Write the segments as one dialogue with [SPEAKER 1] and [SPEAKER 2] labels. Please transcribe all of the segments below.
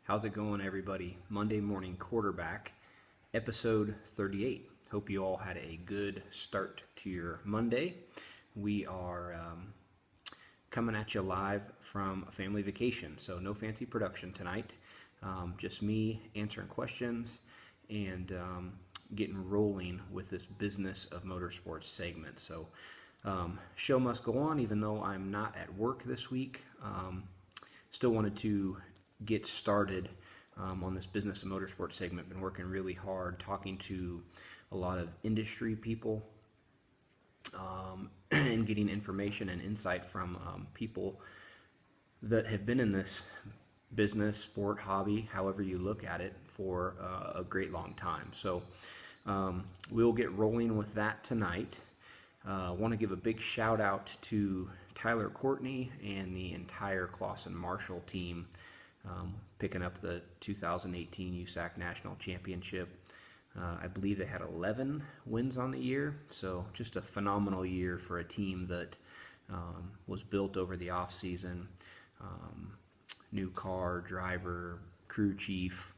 [SPEAKER 1] How's it going, everybody? Monday Morning Quarterback, episode 38. Hope you all had a good start to your Monday. We are coming at you live from a family vacation, so no fancy production tonight. Just me answering questions and getting rolling with this Business of Motorsports segment. So show must go on, even though I'm not at work this week. Still wanted to get started on this Business of Motorsports segment. Been working really hard, talking to a lot of industry people and getting information and insight from people that have been in this business, sport, hobby, however you look at it, for a great long time. So we'll get rolling with that tonight. I want to give a big shout out to Tyler Courtney and the entire Clausen Marshall team picking up the 2018 USAC National Championship. I believe they had 11 wins on the year, so just a phenomenal year for a team that was built over the off season. New car, driver, crew chief,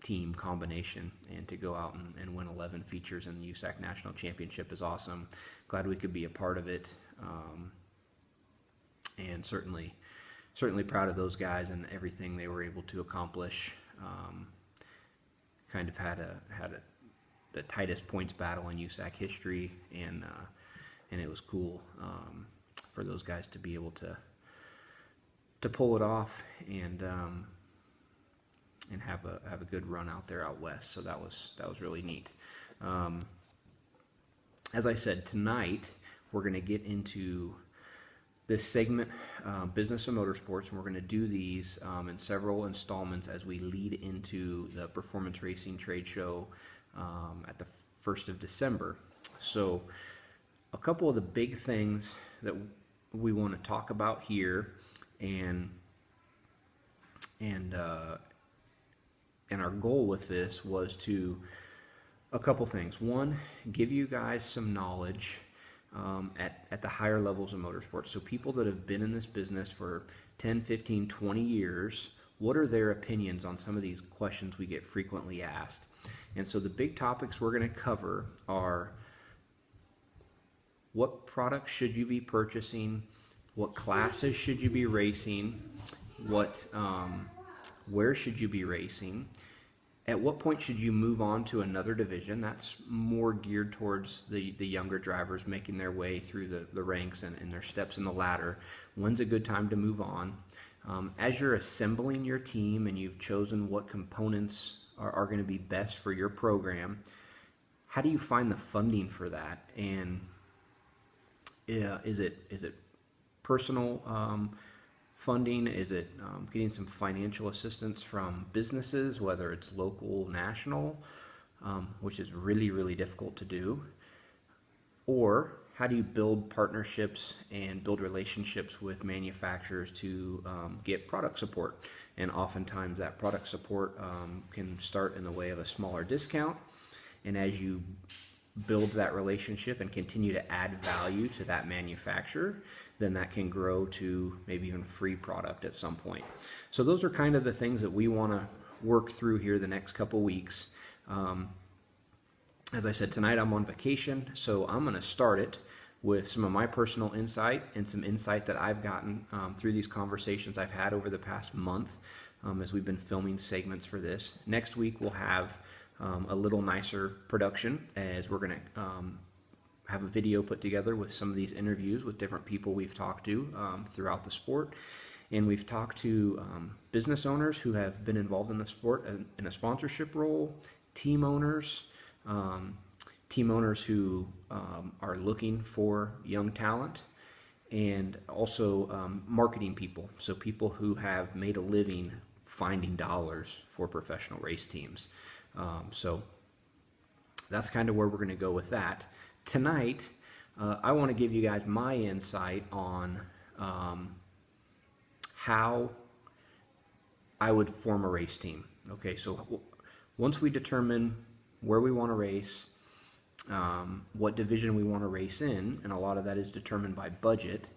[SPEAKER 1] team combination, and to go out and win 11 features in the USAC National Championship is awesome. Glad we could be a part of it, and certainly proud of those guys and everything they were able to accomplish. Kind of had the tightest points battle in USAC history, and it was cool for those guys to be able to pull it off and have a good run out there out west. So that was really neat. As I said, tonight we're going to get into this segment, Business of Motorsports, and we're going to do these in several installments as we lead into the Performance Racing Trade Show at the 1st of December. So a couple of the big things that we want to talk about here, and our goal with this was to a couple things. One, give you guys some knowledge at the higher levels of motorsports. So people that have been in this business for 10, 15, 20 years, what are their opinions on some of these questions we get frequently asked? And so the big topics we're going to cover are: what products should you be purchasing? What classes should you be racing? Where should you be racing? At what point should you move on to another division? That's more geared towards the younger drivers making their way through the ranks and their steps in the ladder. When's a good time to move on? As you're assembling your team and you've chosen what components are going to be best for your program, how do you find the funding for that? And is it personal funding? Is it getting some financial assistance from businesses, whether it's local, national, which is really, really difficult to do? Or how do you build partnerships and build relationships with manufacturers to get product support? And oftentimes that product support can start in the way of a smaller discount. And as you build that relationship and continue to add value to that manufacturer, then that can grow to maybe even free product at some point. So those are kind of the things that we want to work through here the next couple weeks. As I said, tonight I'm on vacation, so I'm going to start it with some of my personal insight and some insight that I've gotten through these conversations I've had over the past month as we've been filming segments for this. Next week we'll have a little nicer production, as we're going to have a video put together with some of these interviews with different people we've talked to throughout the sport. And we've talked to business owners who have been involved in the sport in a sponsorship role, team owners who are looking for young talent, and also marketing people, so people who have made a living finding dollars for professional race teams. So that's kind of where we're going to go with that. Tonight, I want to give you guys my insight on how I would form a race team. Okay, so once we determine where we want to race, what division we want to race in, and a lot of that is determined by budget,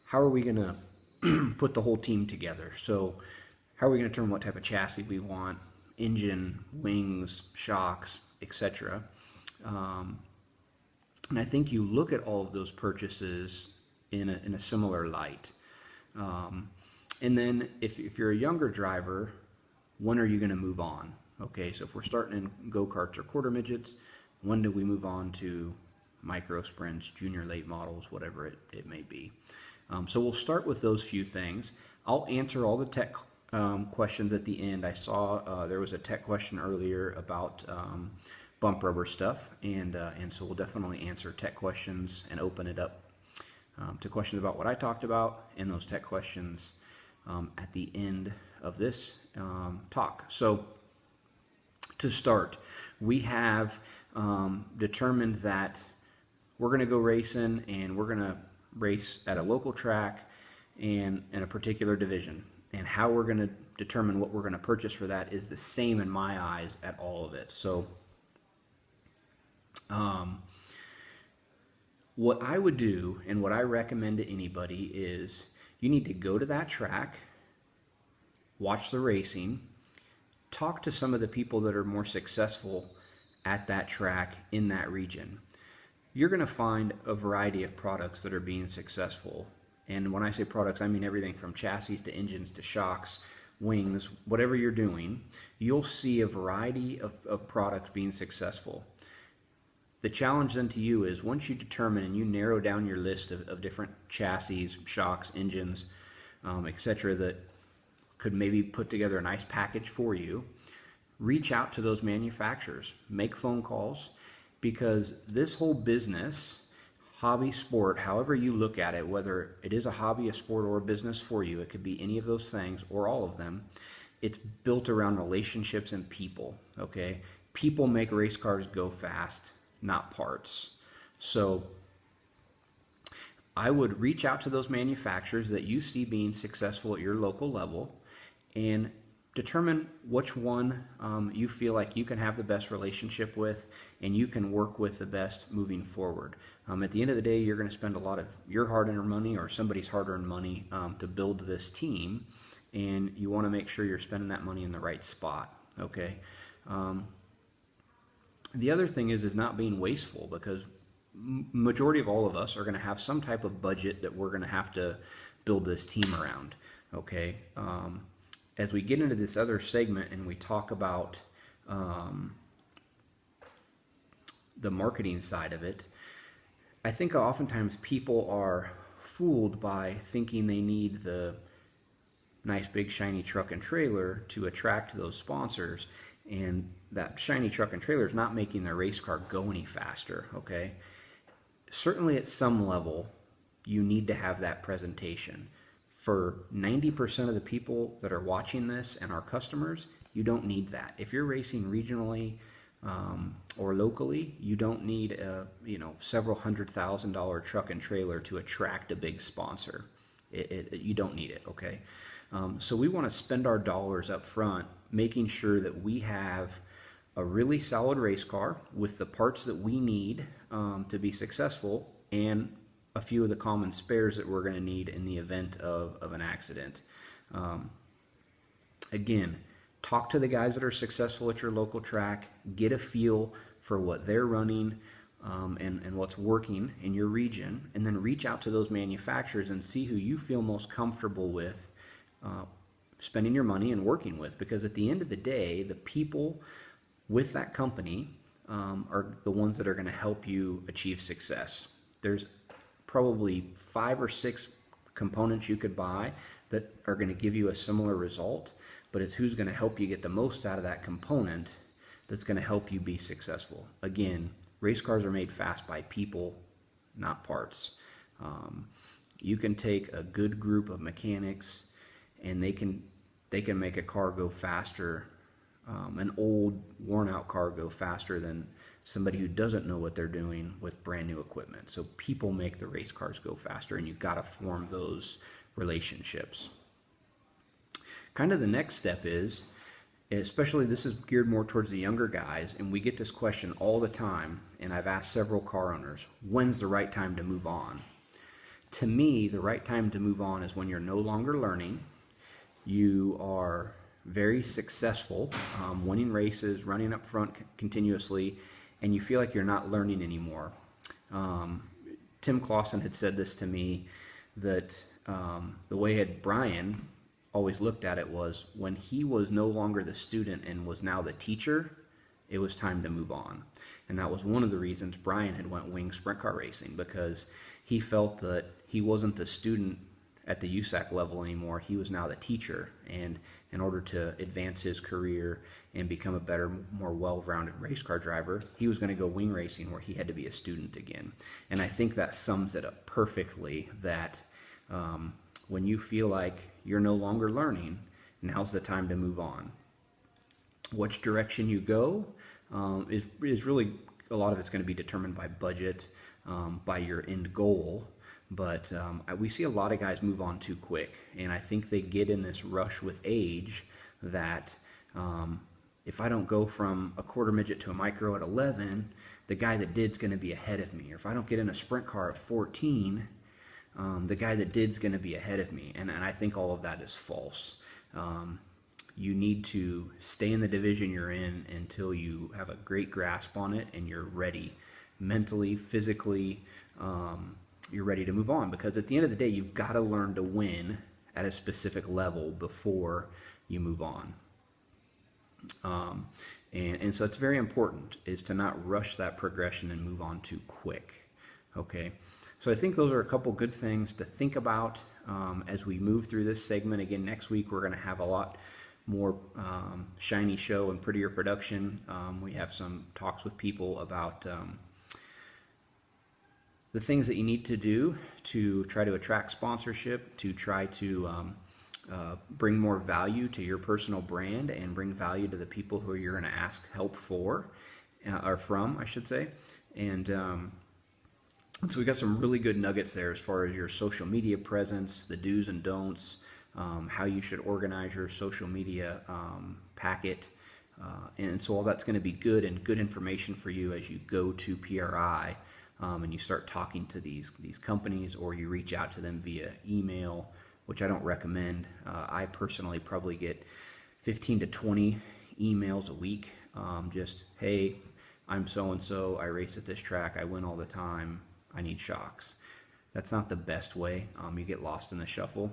[SPEAKER 1] how are we going to put the whole team together? So how are we going to determine what type of chassis we want, engine, wings, shocks, etc. And I think you look at all of those purchases in a similar light. And then if you're a younger driver, when are you going to move on? Okay, so if we're starting in go-karts or quarter midgets, when do we move on to micro sprints, junior late models, whatever it may be? So we'll start with those few things. I'll answer all the tech questions at the end. I saw there was a tech question earlier about bump rubber stuff, and so we'll definitely answer tech questions and open it up to questions about what I talked about and those tech questions at the end of this talk. So to start, we have determined that we're going to go racing, and we're going to race at a local track and in a particular division. And how we're going to determine what we're going to purchase for that is the same in my eyes at all of it. So what I would do and what I recommend to anybody is you need to go to that track, watch the racing, talk to some of the people that are more successful at that track in that region. You're going to find a variety of products that are being successful. And when I say products, I mean everything from chassis to engines to shocks, wings, whatever you're doing, you'll see a variety of products being successful. The challenge then to you is once you determine and you narrow down your list of different chassis, shocks, engines, etc., that could maybe put together a nice package for you, reach out to those manufacturers, make phone calls, because this whole business, hobby, sport, however you look at it, whether it is a hobby, a sport, or a business for you, it could be any of those things or all of them, it's built around relationships and people, okay? People make race cars go fast, not parts. So I would reach out to those manufacturers that you see being successful at your local level and determine which one you feel like you can have the best relationship with and you can work with the best moving forward. At the end of the day, you're going to spend a lot of your hard-earned money or somebody's hard-earned money to build this team, and you want to make sure you're spending that money in the right spot, okay? The other thing is not being wasteful, because majority of all of us are going to have some type of budget that we're going to have to build this team around, okay? As we get into this other segment and we talk about the marketing side of it, I think oftentimes people are fooled by thinking they need the nice big shiny truck and trailer to attract those sponsors, and that shiny truck and trailer is not making their race car go any faster, okay? Certainly at some level, you need to have that presentation. For 90% of the people that are watching this and our customers, you don't need that. If you're racing regionally or locally, you don't need a several $100,000 truck and trailer to attract a big sponsor. You don't need it, okay? So we want to spend our dollars up front making sure that we have a really solid race car with the parts that we need to be successful, and a few of the common spares that we're going to need in the event of an accident. Again, talk to the guys that are successful at your local track, get a feel for what they're running and what's working in your region, and then reach out to those manufacturers and see who you feel most comfortable with spending your money and working with, because at the end of the day, the people with that company are the ones that are going to help you achieve success. There's probably 5 or 6 components you could buy that are going to give you a similar result, but it's who's going to help you get the most out of that component that's going to help you be successful. Again, race cars are made fast by people, not parts. You can take a good group of mechanics and they can make a car go faster, an old worn out car go faster than somebody who doesn't know what they're doing with brand new equipment. So people make the race cars go faster, and you've got to form those relationships. Kind of the next step is, especially this is geared more towards the younger guys, and we get this question all the time, and I've asked several car owners, when's the right time to move on? To me, the right time to move on is when you're no longer learning, you are very successful, winning races, running up front continuously, and you feel like you're not learning anymore. Tim Clausen had said this to me, that the way Brian always looked at it was, when he was no longer the student and was now the teacher, it was time to move on. And that was one of the reasons Brian had went wing sprint car racing, because he felt that he wasn't the student at the USAC level anymore. He was now the teacher, and in order to advance his career and become a better, more well-rounded race car driver, he was going to go wing racing, where he had to be a student again. And I think that sums it up perfectly, that when you feel like you're no longer learning, now's the time to move on. Which direction you go is really, a lot of it's going to be determined by budget, by your end goal. But we see a lot of guys move on too quick, and I think they get in this rush with age that if I don't go from a quarter midget to a micro at 11, the guy that did's going to be ahead of me. Or if I don't get in a sprint car at 14, the guy that did's going to be ahead of me. And I think all of that is false. You need to stay in the division you're in until you have a great grasp on it and you're ready mentally, physically. You're ready to move on, because at the end of the day, you've got to learn to win at a specific level before you move on. And so it's very important is to not rush that progression and move on too quick. Okay, so I think those are a couple good things to think about as we move through this segment. Again, next week we're going to have a lot more shiny show and prettier production. We have some talks with people about the things that you need to do to try to attract sponsorship, to try to bring more value to your personal brand and bring value to the people who you're going to ask help for, or from, I should say. And so we got some really good nuggets there as far as your social media presence, the do's and don'ts, how you should organize your social media packet. And so all that's going to be good and good information for you as you go to PRI. And you start talking to these companies, or you reach out to them via email, which I don't recommend. I personally probably get 15 to 20 emails a week. Just, hey, I'm so-and-so, I race at this track, I win all the time, I need shocks. That's not the best way. You get lost in the shuffle.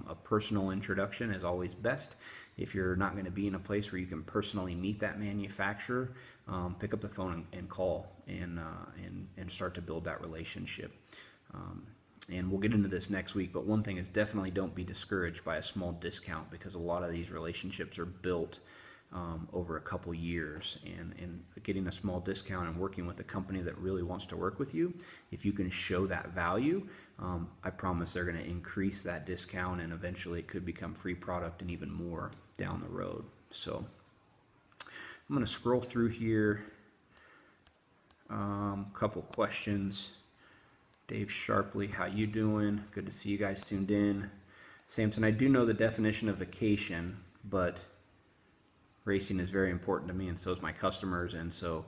[SPEAKER 1] A personal introduction is always best. If you're not going to be in a place where you can personally meet that manufacturer, pick up the phone and call and start to build that relationship. And we'll get into this next week, but one thing is, definitely don't be discouraged by a small discount, because a lot of these relationships are built over a couple years, and getting a small discount and working with a company that really wants to work with you, if you can show that value, I promise they're going to increase that discount, and eventually it could become free product and even more down the road. So I'm going to scroll through here. Couple questions. Dave Sharpley, how you doing? Good to see you guys tuned in. Samson, I do know the definition of vacation, but racing is very important to me, and so is my customers. And so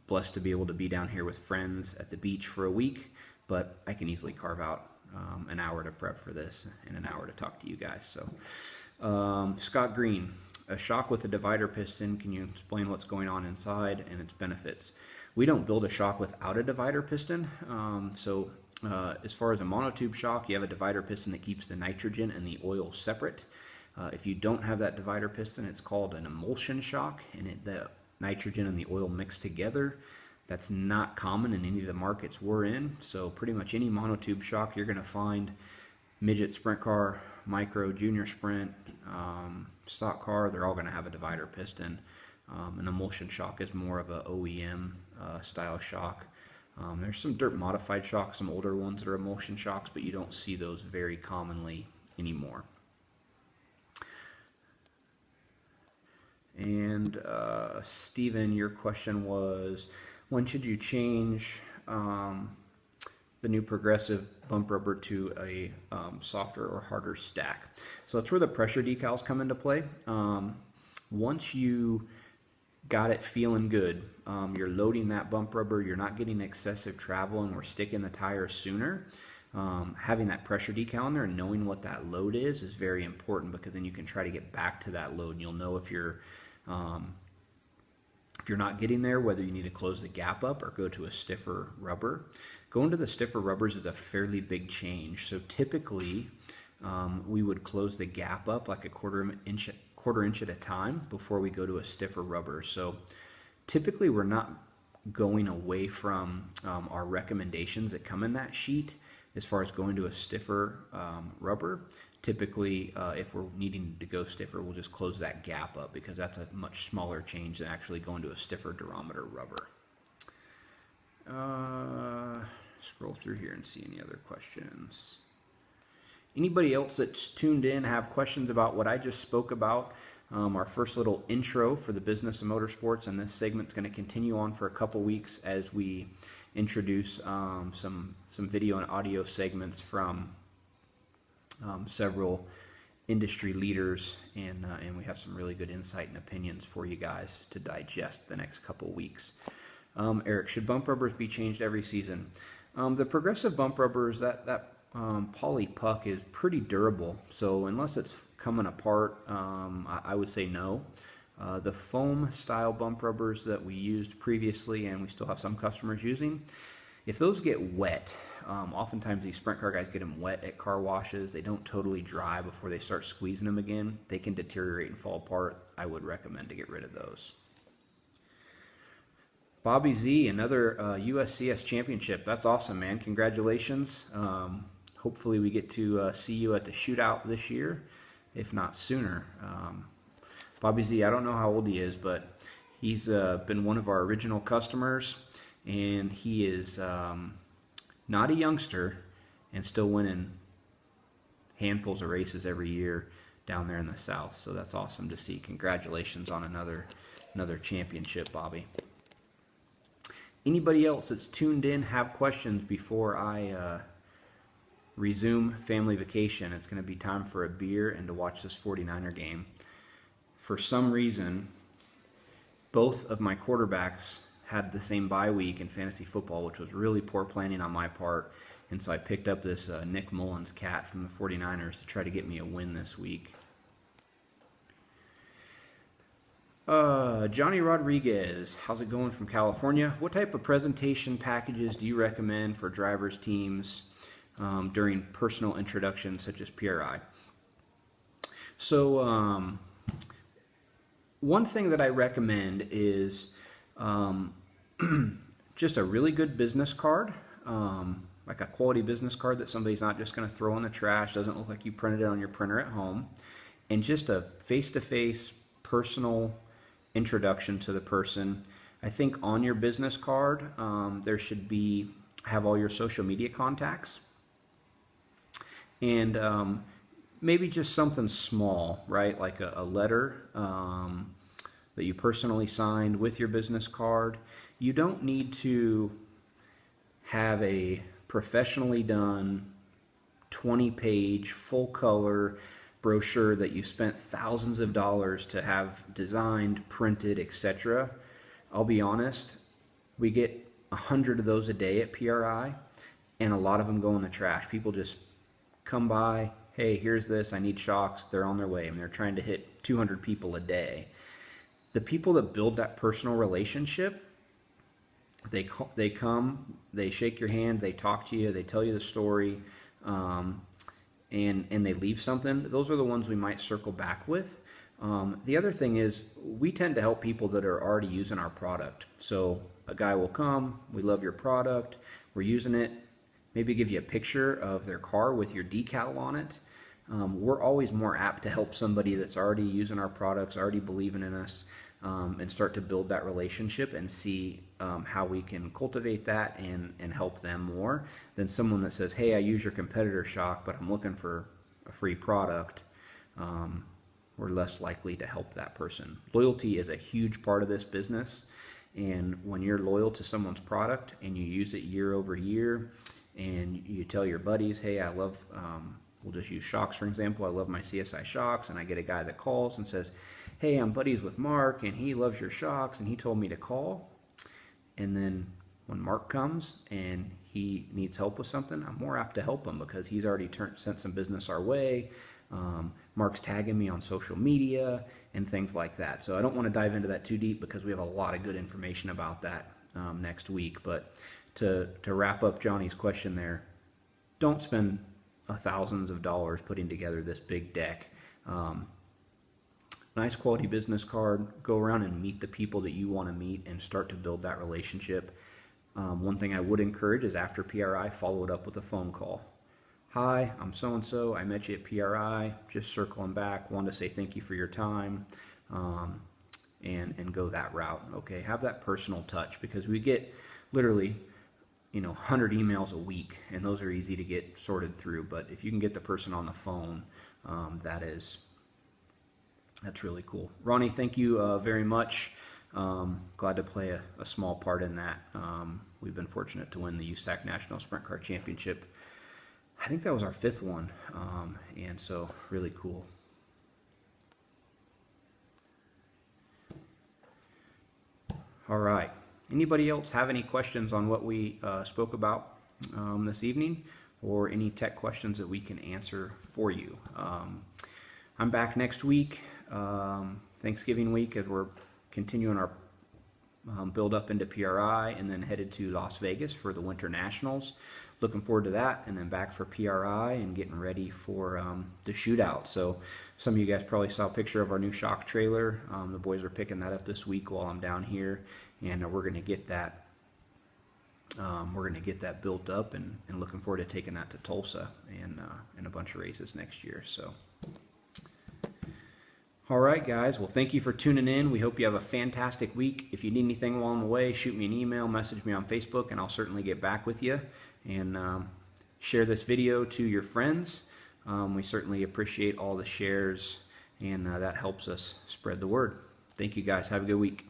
[SPEAKER 1] blessed to be able to be down here with friends at the beach for a week, but I can easily carve out an hour to prep for this and an hour to talk to you guys. So Scott Green, a shock with a divider piston, can you explain what's going on inside and its benefits? We don't build a shock without a divider piston. As far as a monotube shock, you have a divider piston that keeps the nitrogen and the oil separate. If you don't have that divider piston, it's called an emulsion shock, and the nitrogen and the oil mix together. That's not common in any of the markets we're in. So pretty much any monotube shock you're going to find, midget, sprint car, micro, junior sprint, stock car, they're all going to have a divider piston. An emulsion shock is more of a OEM style shock. There's some dirt modified shocks, some older ones that are emulsion shocks, but you don't see those very commonly anymore. And Steven, your question was, when should you change the new progressive bump rubber to a softer or harder stack? So that's where the pressure decals come into play. Once you got it feeling good, you're loading that bump rubber, you're not getting excessive travel, and we're sticking the tire sooner, having that pressure decal in there and knowing what that load is very important, because then you can try to get back to that load, and you'll know if you're not getting there, whether you need to close the gap up or go to a stiffer rubber. Going to the stiffer rubbers is a fairly big change. So typically we would close the gap up like a quarter inch at a time before we go to a stiffer rubber. So typically we're not going away from our recommendations that come in that sheet as far as going to a stiffer rubber. Typically, if we're needing to go stiffer, we'll just close that gap up, because that's a much smaller change than actually going to a stiffer durometer rubber. Scroll through here and see any other questions. Anybody else that's tuned in have questions about what I just spoke about? Our first little intro for the business of motorsports, and this segment's going to continue on for a couple weeks as we introduce some video and audio segments from several industry leaders, and we have some really good insight and opinions for you guys to digest the next couple weeks. Eric, should bump rubbers be changed every season? The progressive bump rubbers, that poly puck is pretty durable, so unless it's coming apart, I would say no. The foam style bump rubbers that we used previously, and we still have some customers using, if those get wet, oftentimes these sprint car guys get them wet at car washes. They don't totally dry before they start squeezing them again. They can deteriorate and fall apart. I would recommend to get rid of those. Bobby Z, another USCS championship. That's awesome, man. Congratulations. Hopefully we get to see you at the shootout this year, if not sooner. Bobby Z, I don't know how old he is, but he's been one of our original customers, and he is not a youngster and still winning handfuls of races every year down there in the South. So that's awesome to see. Congratulations on another championship, Bobby. Anybody else that's tuned in have questions before I resume family vacation? It's going to be time for a beer and to watch this 49er game. For some reason, both of my quarterbacks had the same bye week in fantasy football, which was really poor planning on my part. And so I picked up this Nick Mullins cat from the 49ers to try to get me a win this week. Johnny Rodriguez, how's it going from California? What type of presentation packages do you recommend for drivers' teams during personal introductions such as PRI? So one thing that I recommend is just a really good business card, like a quality business card that somebody's not just going to throw in the trash, doesn't look like you printed it on your printer at home, and just a face-to-face personal introduction to the person. I think on your business card there should have all your social media contacts, and maybe just something small, right? Like a letter that you personally signed with your business card. You don't need to have a professionally done 20-page full color brochure that you spent thousands of dollars to have designed, printed, etc. I'll be honest, we get 100 of those a day at PRI, and a lot of them go in the trash. People just come by, hey, here's this, I need shocks, they're on their way, and they're trying to hit 200 people a day. The people that build that personal relationship, they come, they shake your hand, they talk to you, they tell you the story, and they leave something. Those are the ones we might circle back with. The other thing is, we tend to help people that are already using our product. So a guy will come, we love your product, we're using it, maybe give you a picture of their car with your decal on it. We're always more apt to help somebody that's already using our products, already believing in us, and start to build that relationship and see how we can cultivate that and help them more than someone that says, hey, I use your competitor shock, but I'm looking for a free product. We're less likely to help that person. Loyalty is a huge part of this business, and when you're loyal to someone's product and you use it year over year, and you tell your buddies, hey, I love, we'll just use shocks for example, I love my CSI shocks, and I get a guy that calls and says, hey, I'm buddies with Mark, and he loves your shocks, and he told me to call. And then when Mark comes and he needs help with something, I'm more apt to help him because he's already sent some business our way. Mark's tagging me on social media and things like that. So I don't want to dive into that too deep because we have a lot of good information about that next week. But to wrap up Johnny's question there, don't spend thousands of dollars putting together this big deck. Nice quality business card, go around and meet the people that you want to meet and start to build that relationship. One thing I would encourage is after PRI, follow it up with a phone call. Hi, I'm so-and-so, I met you at PRI, just circling back, wanted to say thank you for your time, and go that route, okay? Have that personal touch because we get literally, 100 emails a week, and those are easy to get sorted through, but if you can get the person on the phone, that's really cool. Ronnie, thank you very much. Glad to play a small part in that. We've been fortunate to win the USAC National Sprint Car Championship. I think that was our 5th one, and so really cool. All right. Anybody else have any questions on what we spoke about this evening, or any tech questions that we can answer for you? I'm back next week, Thanksgiving week, as we're continuing our build up into PRI and then headed to Las Vegas for the Winter Nationals. Looking forward to that, and then back for PRI and getting ready for the shootout. So some of you guys probably saw a picture of our new shock trailer. The boys are picking that up this week while I'm down here, and we're going to get that built up, and looking forward to taking that to Tulsa and a bunch of races next year. So all right, guys. Well, thank you for tuning in. We hope you have a fantastic week. If you need anything along the way, shoot me an email, message me on Facebook, and I'll certainly get back with you. And share this video to your friends. We certainly appreciate all the shares, and that helps us spread the word. Thank you, guys. Have a good week.